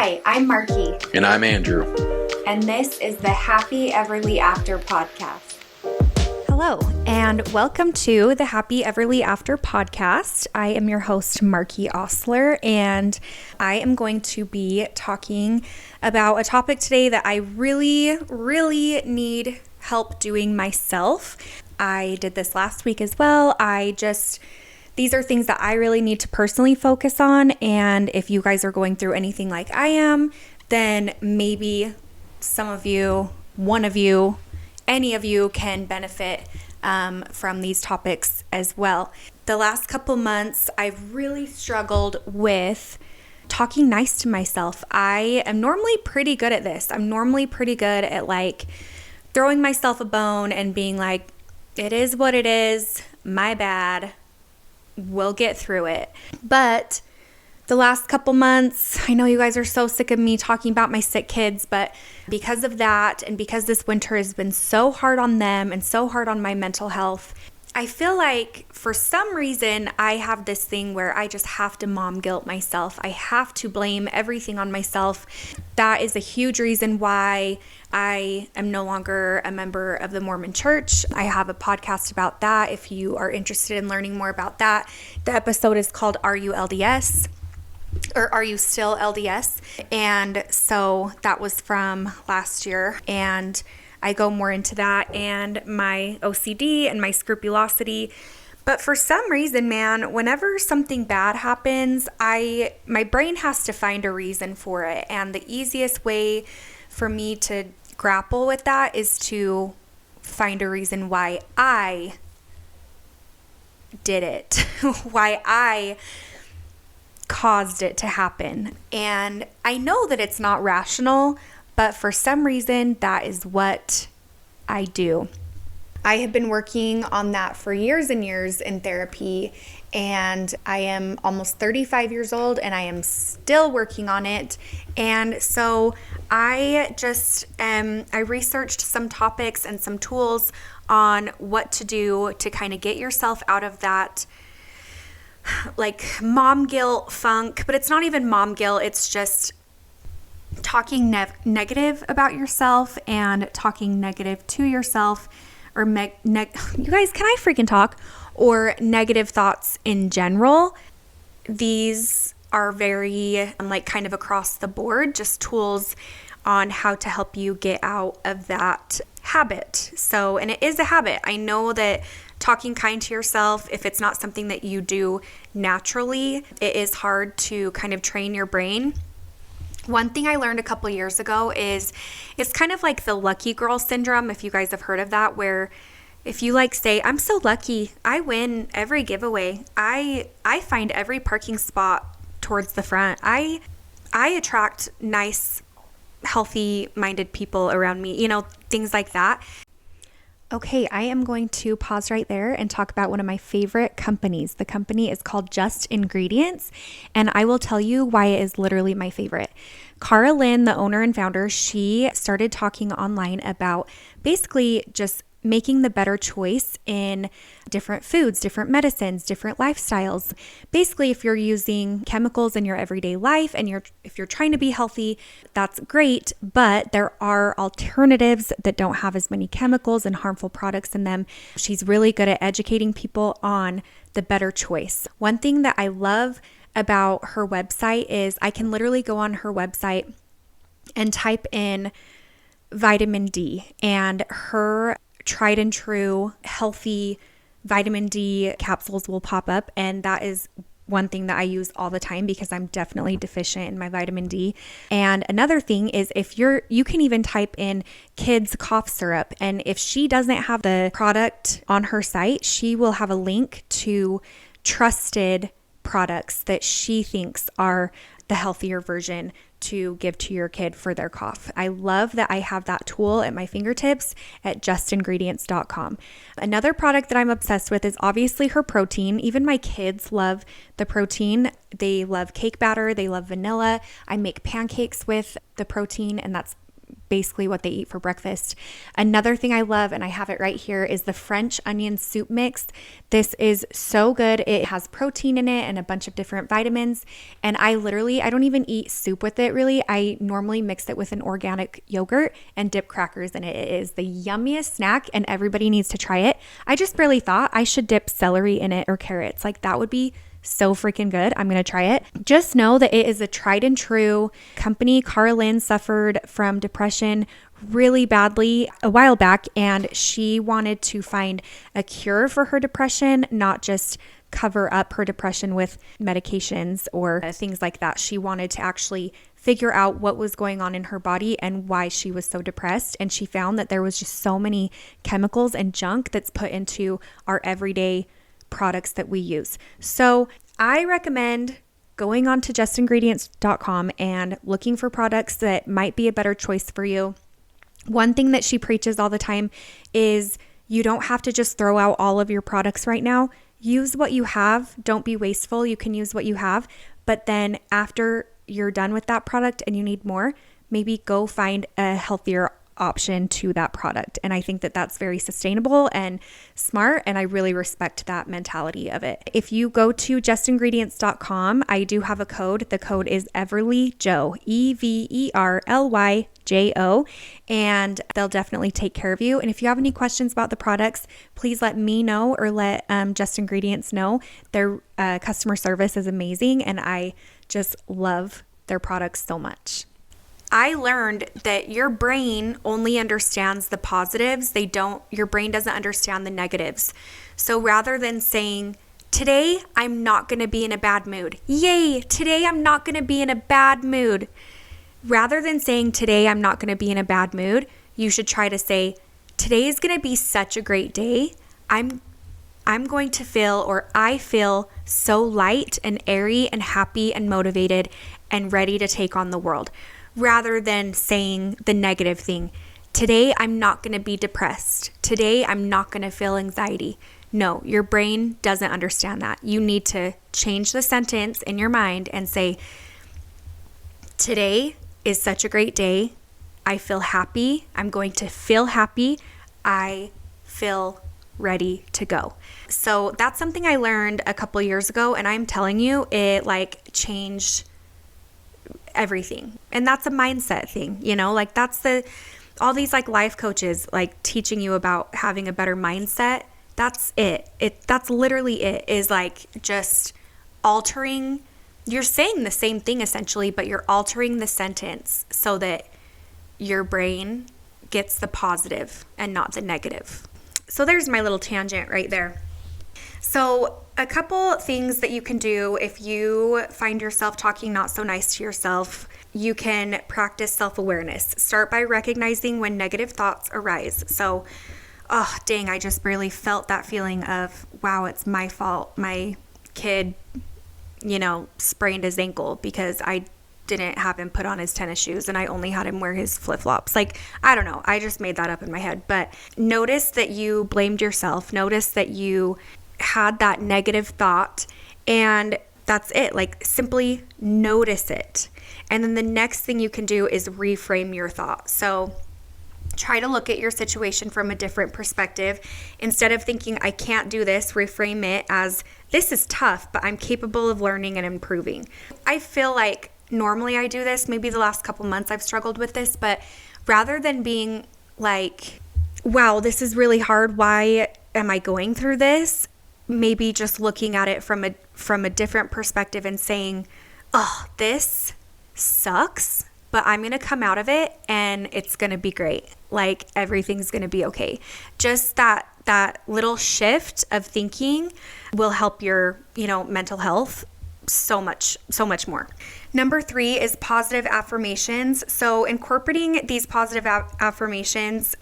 Hi, I'm Markie. And I'm Andrew. And this is the Happy Everly After podcast. Hello, and welcome to the Happy Everly After podcast. I am your host, Markie Osler, and I am going to be talking about a topic today that I really need help doing myself. I did this last week as well. These are things that I really need to personally focus on, and if you guys are going through anything like I am, then maybe some of you, one of you, any of you can benefit from these topics as well. The last couple months, I've really struggled with talking nice to myself. I am normally pretty good at this. I'm normally pretty good at throwing myself a bone and being like, it is what it is, my bad, we'll get through it. But the last couple months, I know you guys are so sick of me talking about my sick kids, but because of that and because this winter has been so hard on them and so hard on my mental health, I feel like for some reason I have this thing where I just have to mom guilt myself. I have to blame everything on myself. That is a huge reason why I am no longer a member of the Mormon Church. I have a podcast about that if you are interested in learning more about that. The episode is called Are You LDS? Or Are You Still LDS? And so that was from last year, and I go more into that and my OCD and my scrupulosity. But for some reason, man, whenever something bad happens, my brain has to find a reason for it. And the easiest way for me to grapple with that is to find a reason why I did it, why I caused it to happen. And I know that it's not rational, but for some reason, that is what I do. I have been working on that for years and years in therapy, and I am almost 35 years old, and I am still working on it. And so I researched some topics and some tools on what to do to kind of get yourself out of that mom guilt funk. But it's not even mom guilt, it's just talking negative about yourself and talking negative to yourself, or you guys, can I freaking talk? Or negative thoughts in general. These are very kind of across the board, just tools on how to help you get out of that habit. So, and it is a habit. I know that talking kind to yourself, if it's not something that you do naturally, it is hard to kind of train your brain. One thing I learned a couple years ago is it's kind of like the lucky girl syndrome, if you guys have heard of that, where if you say, I'm so lucky, I win every giveaway, I find every parking spot towards the front, I attract nice, healthy-minded people around me, things like that. Okay, I am going to pause right there and talk about one of my favorite companies. The company is called Just Ingredients, and I will tell you why it is literally my favorite. Cara Lynn, the owner and founder, she started talking online about basically just making the better choice in different foods, different medicines, different lifestyles. Basically, if you're using chemicals in your everyday life and if you're trying to be healthy, that's great, but there are alternatives that don't have as many chemicals and harmful products in them. She's really good at educating people on the better choice. One thing that I love about her website is I can literally go on her website and type in vitamin D, and her tried and true healthy vitamin D capsules will pop up, and that is one thing that I use all the time because I'm definitely deficient in my vitamin D. And another thing is you can even type in kids cough syrup, and if she doesn't have the product on her site, she will have a link to trusted products that she thinks are the healthier version to give to your kid for their cough. I love that I have that tool at my fingertips at justingredients.com. Another product that I'm obsessed with is obviously her protein. Even my kids love the protein. They love cake batter. They love vanilla. I make pancakes with the protein, and that's basically what they eat for breakfast. Another thing I love, and I have it right here, is the French onion soup mix. This is so good. It has protein in it and a bunch of different vitamins. And I don't even eat soup with it really. I normally mix it with an organic yogurt and dip crackers in it. It is the yummiest snack and everybody needs to try it. I just barely thought I should dip celery in it or carrots. Like that would be so freaking good. I'm going to try it. Just know that it is a tried and true company. Carlin suffered from depression really badly a while back, and she wanted to find a cure for her depression, not just cover up her depression with medications or things like that. She wanted to actually figure out what was going on in her body and why she was so depressed. And she found that there was just so many chemicals and junk that's put into our everyday products that we use. So I recommend going on to justingredients.com and looking for products that might be a better choice for you. One thing that she preaches all the time is you don't have to just throw out all of your products right now. Use what you have. Don't be wasteful. You can use what you have. But then after you're done with that product and you need more, maybe go find a healthier option to that product. And I think that that's very sustainable and smart. And I really respect that mentality of it. If you go to justingredients.com, I do have a code. The code is EVERLYJO, EVERLYJO, and they'll definitely take care of you. And if you have any questions about the products, please let me know or let Just Ingredients know. Their customer service is amazing, and I just love their products so much. I learned that your brain only understands the positives. Your brain doesn't understand the negatives. So rather than saying, today I'm not going to be in a bad mood. Yay, today I'm not going to be in a bad mood. Rather than saying, today I'm not going to be in a bad mood, you should try to say, today is going to be such a great day. I'm going to feel, or I feel so light and airy and happy and motivated and ready to take on the world. Rather than saying the negative thing. Today, I'm not going to be depressed. Today, I'm not going to feel anxiety. No, your brain doesn't understand that. You need to change the sentence in your mind and say, today is such a great day. I feel happy. I'm going to feel happy. I feel ready to go. So that's something I learned a couple years ago, and I'm telling you, it changed everything. And that's a mindset thing, that's all these life coaches teaching you about having a better mindset. That's it. That's literally it, is just altering. You're saying the same thing essentially, but you're altering the sentence so that your brain gets the positive and not the negative. So there's my little tangent right there. So a couple things that you can do if you find yourself talking not so nice to yourself, you can practice self-awareness. Start by recognizing when negative thoughts arise. So, oh, dang, I just really felt that feeling of, wow, it's my fault. My kid, sprained his ankle because I didn't have him put on his tennis shoes and I only had him wear his flip-flops. I don't know. I just made that up in my head. But notice that you blamed yourself. Notice that you had that negative thought, and that's it. Simply notice it. And then the next thing you can do is reframe your thought. So try to look at your situation from a different perspective. Instead of thinking, I can't do this, reframe it as, this is tough, but I'm capable of learning and improving. I feel like normally I do this. Maybe the last couple months I've struggled with this, but rather than being wow, this is really hard. Why am I going through this? Maybe just looking at it from a different perspective and saying, oh, this sucks, but I'm going to come out of it and it's going to be great. Everything's going to be okay. Just that little shift of thinking will help your, mental health so much more. Number 3 is positive affirmations. So incorporating these positive affirmations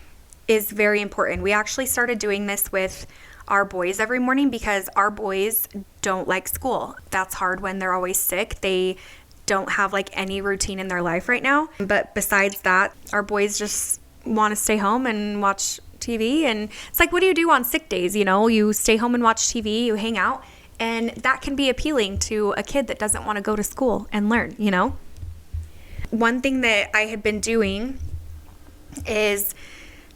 is very important. We actually started doing this with our boys every morning because our boys don't like school. That's hard when they're always sick. They don't have any routine in their life right now. But besides that, our boys just want to stay home and watch TV. And it's what do you do on sick days? You stay home and watch TV, you hang out. And that can be appealing to a kid that doesn't want to go to school and learn, One thing that I had been doing is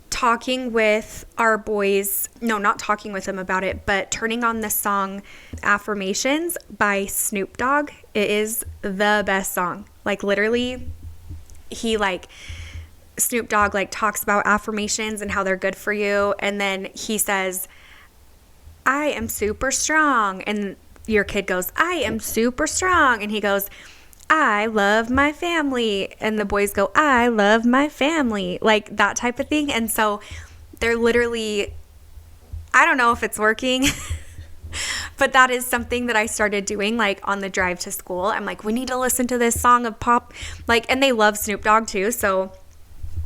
talking with our boys, no, not talking with them about it, but turning on the song Affirmations by Snoop Dogg. It is the best song. Like literally, Snoop Dogg talks about affirmations and how they're good for you. And then he says, I am super strong. And your kid goes, I am super strong. And he goes, I love my family. And the boys go, I love my family. Like that type of thing. And so they're literally, I don't know if it's working, but that is something that I started doing on the drive to school. I'm like, we need to listen to this song of pop. And they love Snoop Dogg too. So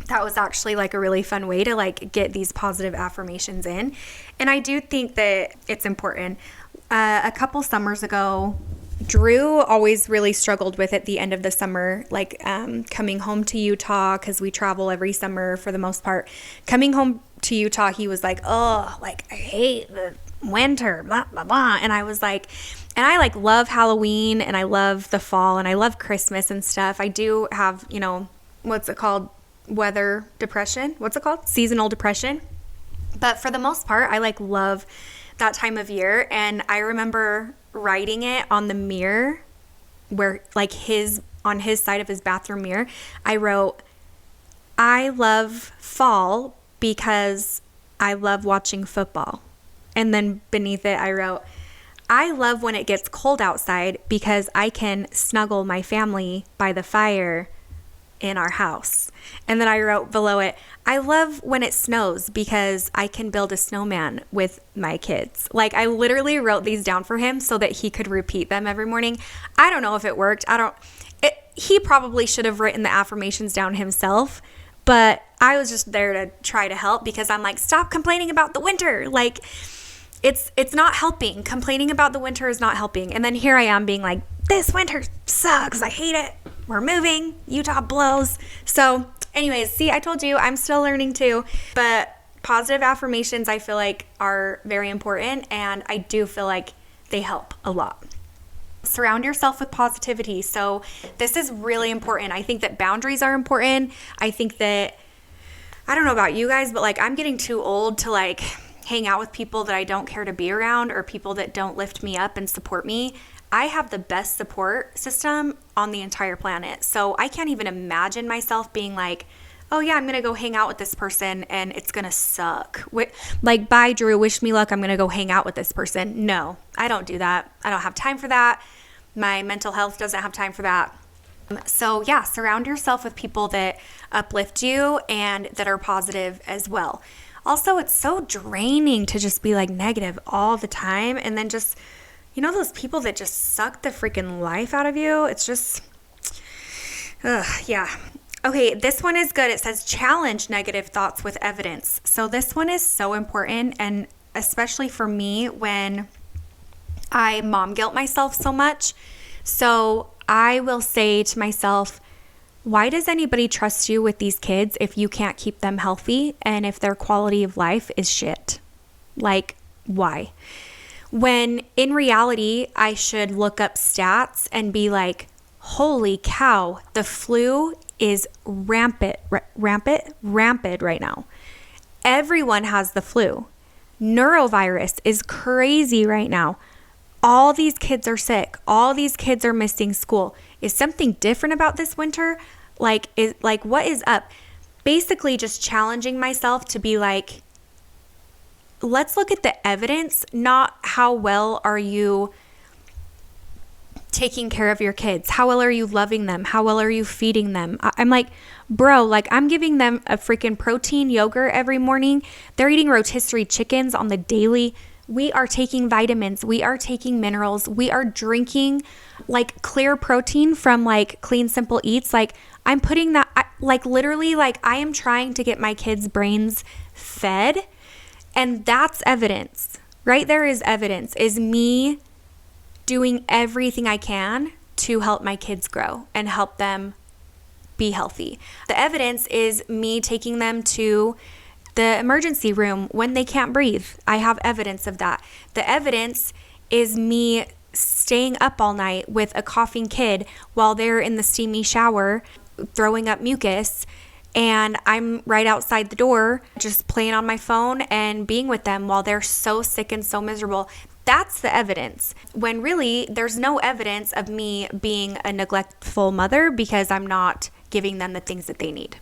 that was actually a really fun way to get these positive affirmations in. And I do think that it's important. A couple summers ago, Drew always really struggled with at the end of the summer, coming home to Utah, because we travel every summer for the most part. Coming home to Utah, he was like, oh, I hate the winter, blah, blah, blah. And I was like, and I love Halloween and I love the fall and I love Christmas and stuff. I do have, what's it called? Weather depression. What's it called? Seasonal depression. But for the most part, I love that time of year. And I remember writing it on the mirror where on his side of his bathroom mirror, I wrote, I love fall because I love watching football. And then beneath it, I wrote, I love when it gets cold outside because I can snuggle my family by the fire in our house. And then I wrote below it, I love when it snows because I can build a snowman with my kids. I literally wrote these down for him so that he could repeat them every morning. I don't know if it worked. He probably should have written the affirmations down himself, but I was just there to try to help because I'm like, stop complaining about the winter. It's not helping. Complaining about the winter is not helping. And then here I am being like, this winter sucks. I hate it. We're moving. Utah blows. So anyways, see, I told you I'm still learning too, but positive affirmations I feel are very important, and I do feel they help a lot. Surround yourself with positivity. So this is really important. I think that boundaries are important. I think that, I don't know about you guys, but I'm getting too old to hang out with people that I don't care to be around or people that don't lift me up and support me. I have the best support system on the entire planet. So I can't even imagine myself being oh yeah, I'm going to go hang out with this person and it's going to suck. Bye Drew, wish me luck. I'm going to go hang out with this person. No, I don't do that. I don't have time for that. My mental health doesn't have time for that. So yeah, surround yourself with people that uplift you and that are positive as well. Also, it's so draining to just be negative all the time and then just, those people that just suck the freaking life out of you. It's just, yeah. Okay, this one is good. It says challenge negative thoughts with evidence. So this one is so important, and especially for me when I mom guilt myself so much. So I will say to myself, why does anybody trust you with these kids if you can't keep them healthy and if their quality of life is shit? Why? When in reality, I should look up stats and be like, holy cow, the flu is rampant right now. Everyone has the flu. Neurovirus is crazy right now. All these kids are sick. All these kids are missing school. Is something different about this winter? What is up? Basically just challenging myself to be let's look at the evidence, not how well are you taking care of your kids? How well are you loving them? How well are you feeding them? I'm bro, I'm giving them a freaking protein yogurt every morning. They're eating rotisserie chickens on the daily. We are taking vitamins. We are taking minerals. We are drinking clear protein from Clean Simple Eats. I'm putting that, literally, I am trying to get my kids' brains fed. And that's evidence. Right there is evidence, is me doing everything I can to help my kids grow and help them be healthy. The evidence is me taking them to the emergency room when they can't breathe. I have evidence of that. The evidence is me staying up all night with a coughing kid while they're in the steamy shower throwing up mucus and I'm right outside the door just playing on my phone and being with them while they're so sick and so miserable. That's the evidence. When really there's no evidence of me being a neglectful mother because I'm not giving them the things that they need.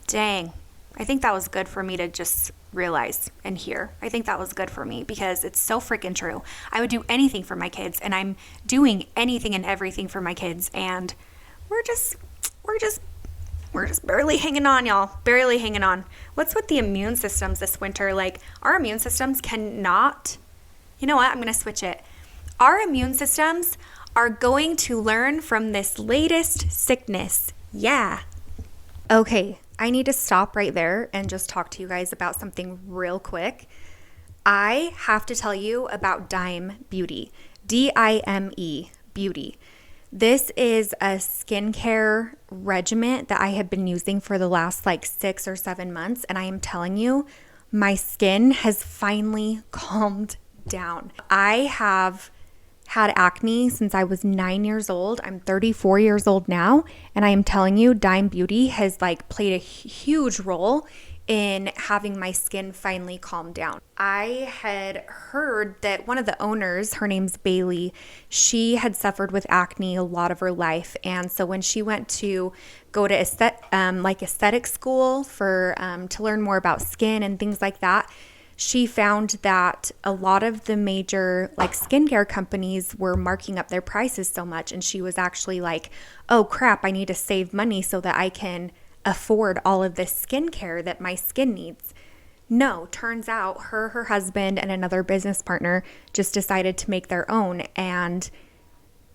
Dang. I think that was good for me to just realize and hear. I think that was good for me because it's so freaking true. I would do anything for my kids, and I'm doing anything and everything for my kids, and we're just barely hanging on, y'all. Barely hanging on. What's with the immune systems this winter? Like, our immune systems cannot, you know what? I'm going to switch it. Our immune systems are going to learn from this latest sickness. Yeah. Okay, I need to stop right there and just talk to you guys about something real quick. I have to tell you about Dime Beauty. DIME Beauty. This is a skincare regimen that I have been using for the last 6 or 7 months, and I am telling you, my skin has finally calmed down. I have had acne since I was 9 years old. I'm 34 years old now, and I am telling you, Dime Beauty has played a huge role in having my skin finally calm down. I had heard that one of the owners, her name's Bailey, she had suffered with acne a lot of her life. And so when she went to go to aesthetic school for to learn more about skin and things like that, she found that a lot of the major skincare companies were marking up their prices so much. And she was actually like, oh crap, I need to save money so that I can afford all of this skincare that my skin needs. No, turns out her husband, and another business partner just decided to make their own and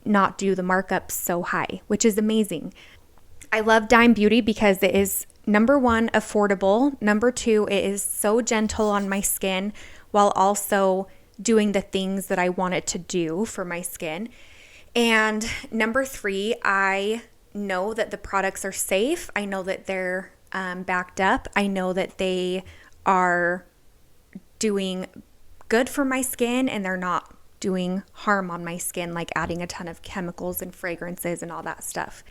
not do the markups so high, which is amazing. I love Dime Beauty because it is, number one, affordable. Number two, it is so gentle on my skin while also doing the things that I want it to do for my skin. And number three, I know that the products are safe. I know that they're backed up. I know that they are doing good for my skin and they're not doing harm on my skin, like adding a ton of chemicals and fragrances and all that stuff.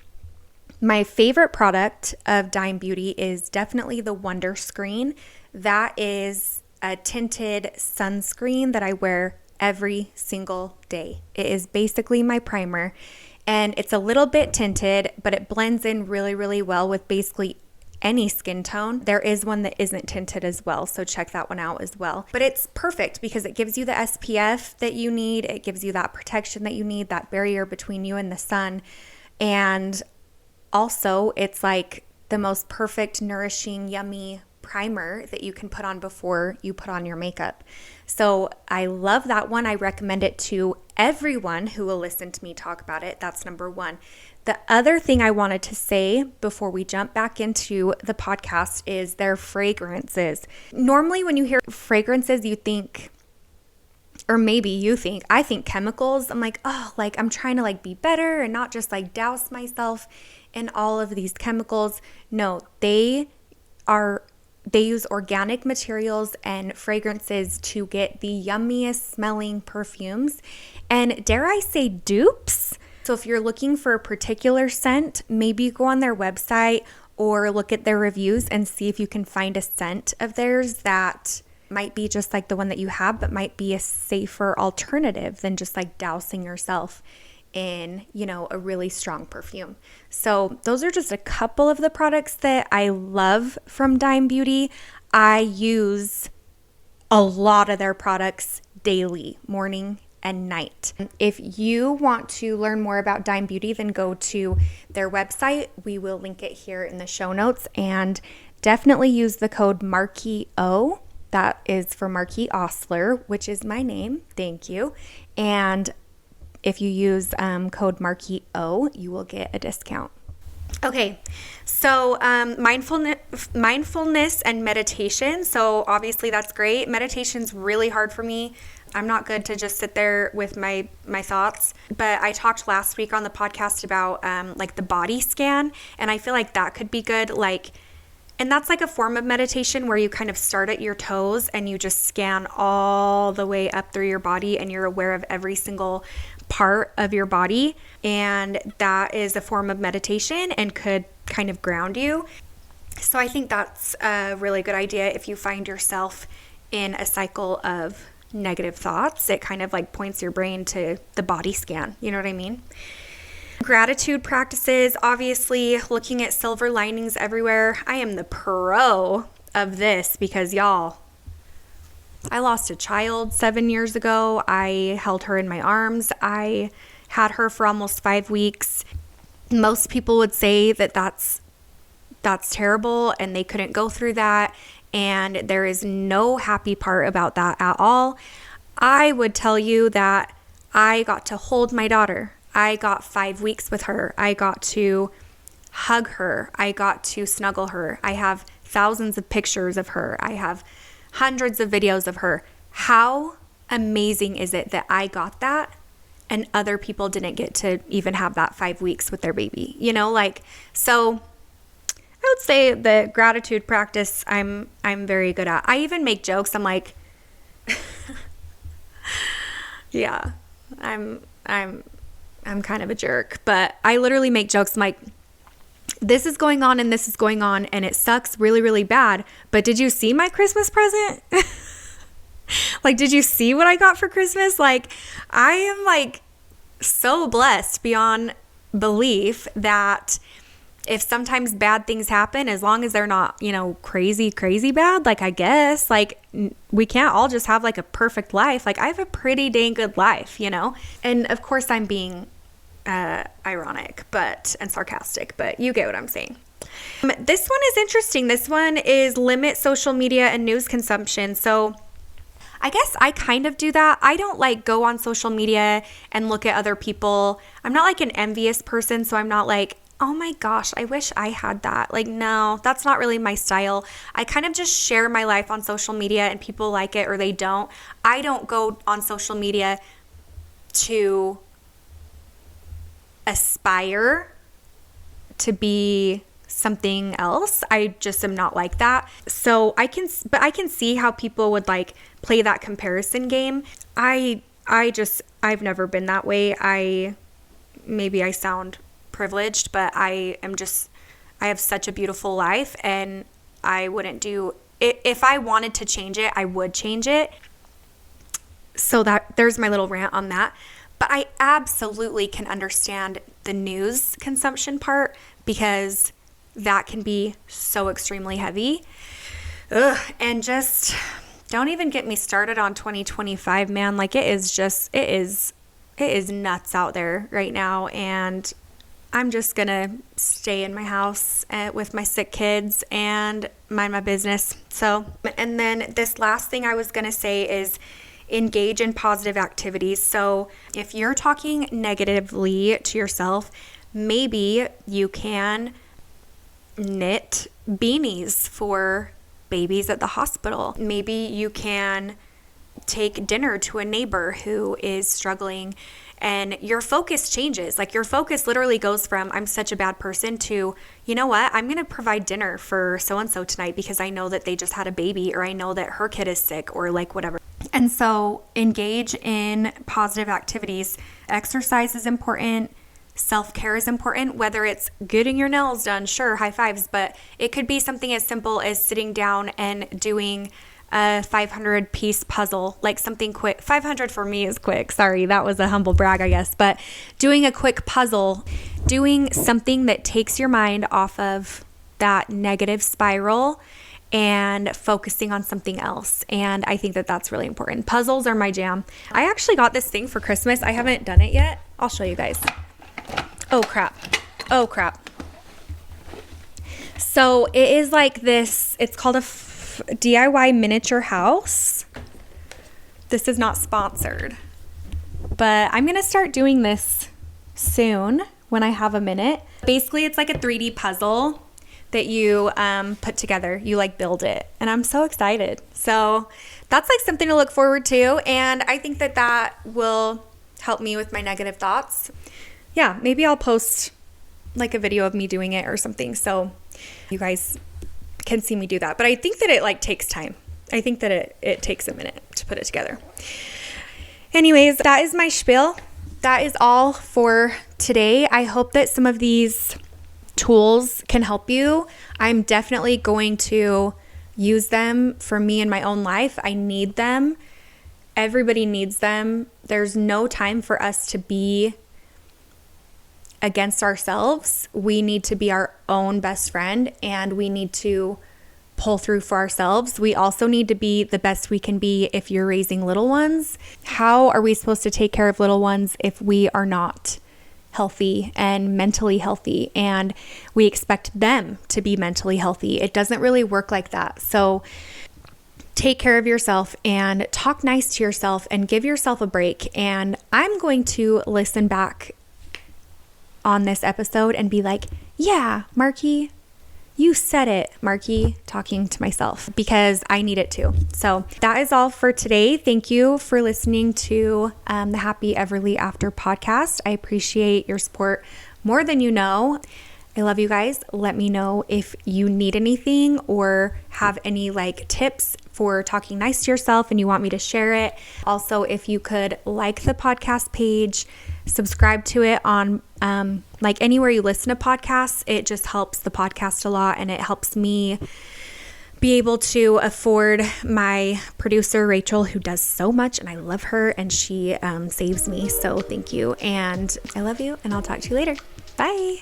My favorite product of Dime Beauty is definitely the Wonder Screen. That is a tinted sunscreen that I wear every single day. It is basically my primer. And it's a little bit tinted, but it blends in really, really well with basically any skin tone. There is one that isn't tinted as well, so check that one out as well. But it's perfect because it gives you the SPF that you need. It gives you that protection that you need, that barrier between you and the sun. And also, it's the most perfect, nourishing, yummy primer that you can put on before you put on your makeup. So I love that one. I recommend it to everyone who will listen to me talk about it. That's number one. The other thing I wanted to say before we jump back into the podcast is their fragrances. Normally when you hear fragrances, you think, or maybe you think, I think chemicals. I'm like, oh, I'm trying to be better and not just douse myself in all of these chemicals. No, they use organic materials and fragrances to get the yummiest smelling perfumes and, dare I say, dupes. So if you're looking for a particular scent, maybe go on their website or look at their reviews and see if you can find a scent of theirs that might be just like the one that you have, but might be a safer alternative than just dousing yourself in, a really strong perfume. So those are just a couple of the products that I love from Dime Beauty. I use a lot of their products daily, morning and night. If you want to learn more about Dime Beauty, then go to their website. We will link it here in the show notes, and definitely use the code MARKIEO. That is for Markie Osler, which is my name. Thank you. And if you use code MARKIEO, you will get a discount. Okay, so mindfulness and meditation. So obviously that's great. Meditation's really hard for me. I'm not good to just sit there with my thoughts. But I talked last week on the podcast about the body scan, and I feel like that could be good. And that's like a form of meditation where you kind of start at your toes and you just scan all the way up through your body and you're aware of every single part of your body. And that is a form of meditation and could kind of ground you. So I think that's a really good idea if you find yourself in a cycle of negative thoughts. It kind of like points your brain to the body scan. You know what I mean? Gratitude practices, obviously looking at silver linings everywhere. I am the pro of this because y'all, I lost a child 7 years ago. I held her in my arms. I had her for almost 5 weeks. Most people would say that that's terrible and they couldn't go through that. And there is no happy part about that at all. I would tell you that I got to hold my daughter. I got 5 weeks with her. I got to hug her. I got to snuggle her. I have thousands of pictures of her. I have hundreds of videos of her. How amazing is it that I got that and other people didn't get to even have that 5 weeks with their baby? You know, like, so I would say the gratitude practice I'm very good at. I even make jokes. I'm like, yeah, I'm kind of a jerk, but I literally make jokes. I'm like, this is going on and this is going on and it sucks really, really bad. But did you see my Christmas present? Like, did you see what I got for Christmas? Like, I am like so blessed beyond belief that if sometimes bad things happen, as long as they're not, you know, crazy bad, like, I guess, like, we can't all just have like a perfect life. Like, I have a pretty dang good life, you know? And of course I'm being ironic and sarcastic, but you get what I'm saying. This one is interesting. This one is limit social media and news consumption. So I guess I kind of do that. I don't like go on social media and look at other people. I'm not like an envious person, so I'm not like, oh my gosh, I wish I had that. Like, no, that's not really my style. I kind of just share my life on social media and people like it or they don't. I don't go on social media to aspire to be something else. I just am not like that. So I can see how people would like play that comparison game. I've never been that way. Maybe I sound privileged, but I have such a beautiful life and I wouldn't do it. If I wanted to change it, I would change it. So there's my little rant on that. But I absolutely can understand the news consumption part because that can be so extremely heavy. And just don't even get me started on 2025, man. Like, it is nuts out there right now. And I'm just going to stay in my house with my sick kids and mind my business. So, and then this last thing I was going to say is engage in positive activities. So if you're talking negatively to yourself, maybe you can knit beanies for babies at the hospital. Maybe you can take dinner to a neighbor who is struggling and your focus changes. Like, your focus literally goes from, I'm such a bad person, to, you know what, I'm going to provide dinner for so-and-so tonight because I know that they just had a baby, or I know that her kid is sick, or like whatever. And so engage in positive activities. Exercise is important. Self-care is important, whether it's getting your nails done, sure, high fives, but it could be something as simple as sitting down and doing a 500 piece puzzle, like something quick. 500 for me is quick. Sorry, that was a humble brag, I guess. But doing a quick puzzle, doing something that takes your mind off of that negative spiral and focusing on something else. And I think that that's really important. Puzzles are my jam. I actually got this thing for Christmas. I haven't done it yet. I'll show you guys. Oh crap. So it is like this, it's called a DIY miniature house. This is not sponsored, but I'm going to start doing this soon when I have a minute. Basically, it's like a 3D puzzle that you put together. You like build it, and I'm so excited. So that's like something to look forward to, and I think that that will help me with my negative thoughts. Yeah, maybe I'll post like a video of me doing it or something, so you guys can see me do that. But I think that it like takes time. I think that it takes a minute to put it together. Anyways, that is my spiel. That is all for today. I hope that some of these tools can help you. I'm definitely going to use them for me in my own life. I need them. Everybody needs them. There's no time for us to be against ourselves. We need to be our own best friend, and we need to pull through for ourselves. We also need to be the best we can be if you're raising little ones. How are we supposed to take care of little ones if we are not healthy and mentally healthy, and we expect them to be mentally healthy? It doesn't really work like that. So take care of yourself and talk nice to yourself and give yourself a break. And I'm going to listen back on this episode and be like, yeah, Markie, you said it, Markie, talking to myself, because I need it too. So that is all for today. Thank you for listening to the Happy Everly After podcast. I appreciate your support more than you know. I love you guys. Let me know if you need anything or have any like tips for talking nice to yourself and you want me to share it. Also, if you could like the podcast page, subscribe to it on like anywhere you listen to podcasts. It just helps the podcast a lot, and it helps me be able to afford my producer, Rachel, who does so much, and I love her, and she saves me. So thank you, and I love you, and I'll talk to you later. Bye.